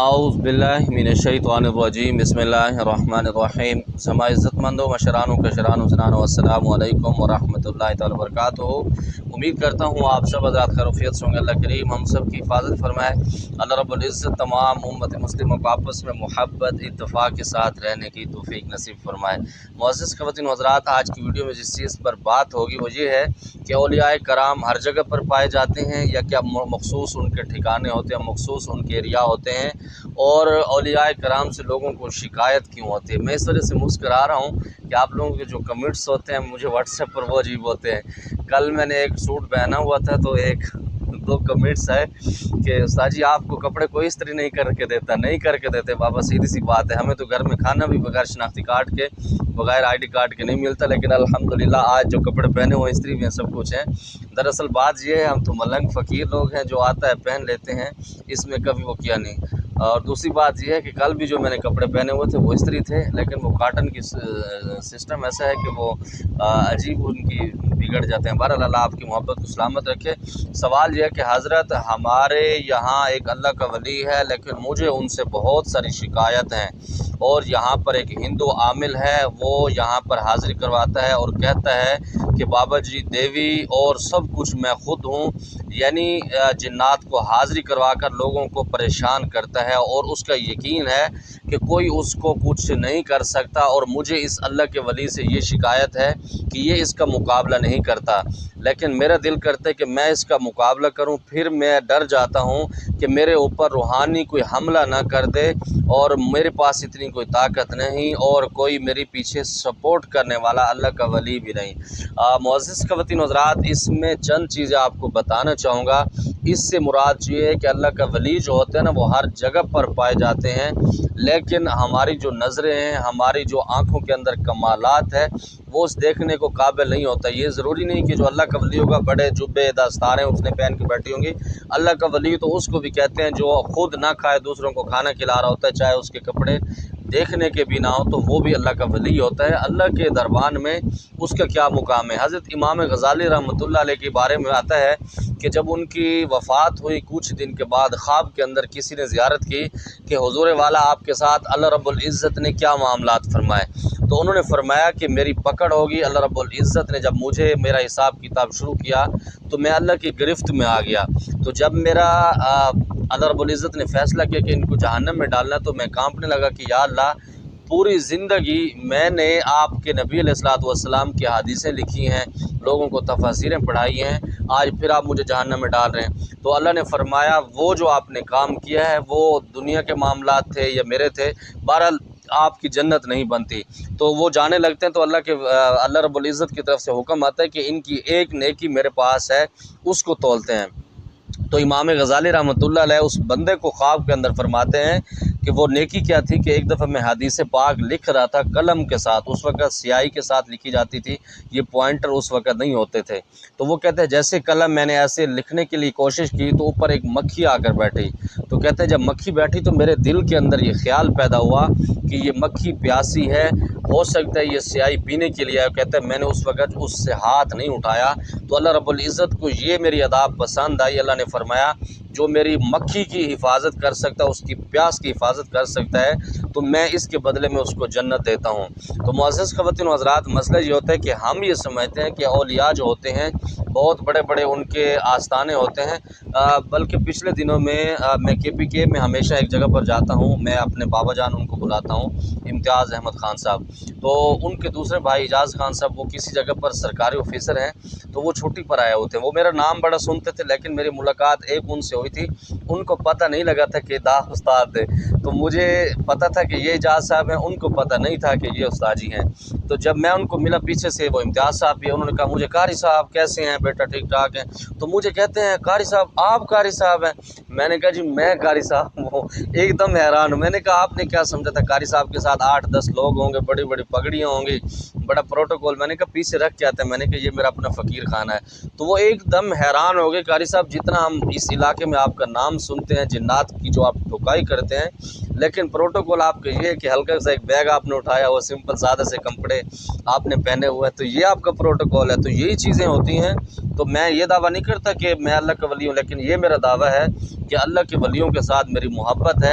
اعوذ باللہ من الشیطان الرجیم بسم اللہ الرحمن الرحیم سما عزت مندوں مشرانوں کشرانوں زنانوں السلام علیکم ورحمۃ اللہ تعالی وبرکاتہ۔ امید کرتا ہوں آپ سب حضرات خیریت سے ہوں گے۔ اللہ کریم ہم سب کی حفاظت فرمائے۔ اللہ رب العزت تمام امت مسلموں کو آپس میں محبت اتفاق کے ساتھ رہنے کی توفیق نصیب فرمائے۔ معزز خواتین و حضرات، آج کی ویڈیو میں جس چیز پر بات ہوگی وہ یہ ہے کہ اولیاء کرام ہر جگہ پر پائے جاتے ہیں یا کیا مخصوص ان کے ٹھکانے ہوتے ہیں، مخصوص ان کے ایریا ہوتے ہیں، اور اولیاء کرام سے لوگوں کو شکایت کیوں ہوتی ہے۔ میں اس وجہ سے مسکرا رہا ہوں کہ آپ لوگوں کے جو کمنٹس ہوتے ہیں مجھے واٹس ایپ پر وہ عجیب ہوتے ہیں۔ کل میں نے ایک سوٹ پہنا ہوا تھا تو دو کمنٹس آئے کہ استاد جی آپ کو کپڑے کوئی استری نہیں کر کے دیتے بابا، سیدھی سی بات ہے، ہمیں تو گھر میں کھانا بھی بغیر شناختی کارڈ کے، بغیر آئی ڈی کارڈ کے نہیں ملتا، لیکن الحمدللہ آج جو کپڑے پہنے ہوئے استری بھی ہیں، سب کچھ ہے۔ دراصل بات یہ ہے ہم تو ملنگ فقیر لوگ ہیں، جو آتا ہے پہن لیتے ہیں، اس میں کبھی وہ کیا نہیں۔ اور دوسری بات یہ ہے کہ کل بھی جو میں نے کپڑے پہنے ہوئے تھے وہ استری تھے، لیکن وہ کاٹن کی سسٹم ایسا ہے کہ وہ عجیب ان کی بگڑ جاتے ہیں۔ بہرحال اللہ آپ کی محبت کو سلامت رکھے۔ سوال یہ ہے کہ حضرت ہمارے یہاں ایک اللہ کا ولی ہے، لیکن مجھے ان سے بہت ساری شکایت ہیں، اور یہاں پر ایک ہندو عامل ہے، وہ یہاں پر حاضری کرواتا ہے اور کہتا ہے کہ بابا جی دیوی اور سب کچھ میں خود ہوں، یعنی جنات کو حاضری کروا کر لوگوں کو پریشان کرتا ہے، اور اس کا یقین ہے کہ کوئی اس کو کچھ نہیں کر سکتا، اور مجھے اس اللہ کے ولی سے یہ شکایت ہے کہ یہ اس کا مقابلہ نہیں کرتا، لیکن میرا دل کرتا ہے کہ میں اس کا مقابلہ کروں، پھر میں ڈر جاتا ہوں کہ میرے اوپر روحانی کوئی حملہ نہ کر دے، اور میرے پاس اتنی کوئی طاقت نہیں اور کوئی میرے پیچھے سپورٹ کرنے والا اللہ کا ولی بھی نہیں۔ معزز خواتین و حضرات، اس میں چند چیزیں آپ کو بتانا چاہوں گا۔ اس سے مراد یہ ہے کہ اللہ کا ولی جو ہوتے ہیں نا وہ ہر جگہ پر پائے جاتے ہیں، لیکن ہماری جو نظریں ہیں، ہماری جو آنکھوں کے اندر کمالات ہے وہ اس دیکھنے کو قابل نہیں ہوتا۔ یہ ضروری نہیں کہ جو اللہ کا ولی ہوگا بڑے جبے دستاریں اس نے پہن کے بیٹھی ہوں گی۔ اللہ کا ولی تو اس کو بھی کہتے ہیں جو خود نہ کھائے دوسروں کو کھانا کھلا رہا ہوتا ہے، چاہے اس کے کپڑے دیکھنے کے بھی نہ ہو تو وہ بھی اللہ کا ولی ہوتا ہے۔ اللہ کے دربان میں اس کا کیا مقام ہے۔ حضرت امام غزالی رحمۃ اللہ علیہ کے بارے میں آتا ہے کہ جب ان کی وفات ہوئی کچھ دن کے بعد خواب کے اندر کسی نے زیارت کی کہ حضور والا آپ کے ساتھ اللہ رب العزت نے کیا معاملات فرمائے، تو انہوں نے فرمایا کہ میری پکڑ ہوگی۔ اللہ رب العزت نے جب مجھے میرا حساب کتاب شروع کیا تو میں اللہ کی گرفت میں آ گیا، تو جب میرا اللہ رب العزت نے فیصلہ کیا کہ ان کو جہنم میں ڈالنا، تو میں کانپنے لگا کہ یا اللہ، پوری زندگی میں نے آپ کے نبی علیہ الصلوۃ والسلام کی حدیثیں لکھی ہیں، لوگوں کو تفاسیریں پڑھائی ہیں، آج پھر آپ مجھے جہنم میں ڈال رہے ہیں۔ تو اللہ نے فرمایا وہ جو آپ نے کام کیا ہے وہ دنیا کے معاملات تھے یا میرے تھے، بہرحال آپ کی جنت نہیں بنتی۔ تو وہ جانے لگتے ہیں تو اللہ رب العزت کی طرف سے حکم آتا ہے کہ ان کی ایک نیکی میرے پاس ہے، اس کو تولتے ہیں۔ تو امام غزالی رحمۃ اللہ علیہ اس بندے کو خواب کے اندر فرماتے ہیں کہ وہ نیکی کیا تھی کہ ایک دفعہ میں حدیث پاک لکھ رہا تھا قلم کے ساتھ، اس وقت سیاہی کے ساتھ لکھی جاتی تھی، یہ پوائنٹر اس وقت نہیں ہوتے تھے، تو وہ کہتے ہیں جیسے قلم میں نے ایسے لکھنے کے لیے کوشش کی تو اوپر ایک مکھی آ کر بیٹھی، تو کہتے ہیں جب مکھی بیٹھی تو میرے دل کے اندر یہ خیال پیدا ہوا کہ یہ مکھی پیاسی ہے، ہو سکتا ہے یہ سیاہی پینے کے لیے ہے۔ کہتے ہیں میں نے اس وقت اس سے ہاتھ نہیں اٹھایا، تو اللہ رب العزت کو یہ میری ادا پسند آئی۔ اللہ نے فرمایا جو میری مکھی کی حفاظت کر سکتا ہے، اس کی پیاس کی حفاظت کر سکتا ہے، تو میں اس کے بدلے میں اس کو جنت دیتا ہوں۔ تو معزز خواتین و حضرات، مسئلہ یہ ہوتا ہے کہ ہم یہ سمجھتے ہیں کہ اولیاء جو ہوتے ہیں بہت بڑے بڑے ان کے آستانے ہوتے ہیں، بلکہ پچھلے دنوں میں KPK میں ہمیشہ ایک جگہ پر جاتا ہوں، میں اپنے بابا جان ان کو بلاتا ہوں، امتیاز احمد خان صاحب، تو ان کے دوسرے بھائی اعجاز خان صاحب وہ کسی جگہ پر سرکاری آفیسر ہیں، تو وہ چھٹی پر آئے ہوتے ہیں۔ وہ میرا نام بڑا سنتے تھے، لیکن میری ملاقات ایک ان سے ہوئی تھی، ان کو پتہ نہیں لگا تھا کہ دا استاد ہے، تو مجھے پتہ تھا کہ یہ اعجاز صاحب ہیں، ان کو پتہ نہیں تھا کہ یہ استاد جی ہیں۔ تو جب میں ان کو ملا پیچھے سے، وہ امتیاز صاحب بھی، انہوں نے کہا مجھے قاری صاحب کیسے ہیں بیٹا، ٹھیک ٹھاک ہیں؟ تو مجھے کہتے ہیں قاری صاحب آپ قاری صاحب ہیں؟ میں نے کہا جی میں قاری صاحب ہوں۔ ایک دم حیران ہوں، میں نے کہا آپ نے کیا سمجھا تھا قاری صاحب کے ساتھ 8-10 لوگ ہوں گے، بڑی بڑی پگڑیاں ہوں گی، بڑا پروٹوکول؟ میں نے کہا پیچھے رکھ کے آتے ہیں، میں نے کہا یہ میرا اپنا فقیر خانہ ہے۔ تو وہ ایک دم حیران ہو گئے، قاری صاحب جتنا ہم اس علاقے میں آپ کا نام سنتے ہیں، جنات کی جو آپ ٹھکائی کرتے ہیں، لیکن پروٹوکول آپ کا یہ ہے کہ ہلکا سا ایک بیگ آپ نے اٹھایا ہوا، سمپل سادہ سے کپڑے آپ نے پہنے ہوئے ہیں، تو یہ آپ کا پروٹوکول ہے۔ تو یہی چیزیں ہوتی ہیں۔ تو میں یہ دعویٰ نہیں کرتا کہ میں اللہ کا ولی ہوں، لیکن یہ میرا دعویٰ ہے کہ اللہ کے ولیوں کے ساتھ میری محبت ہے،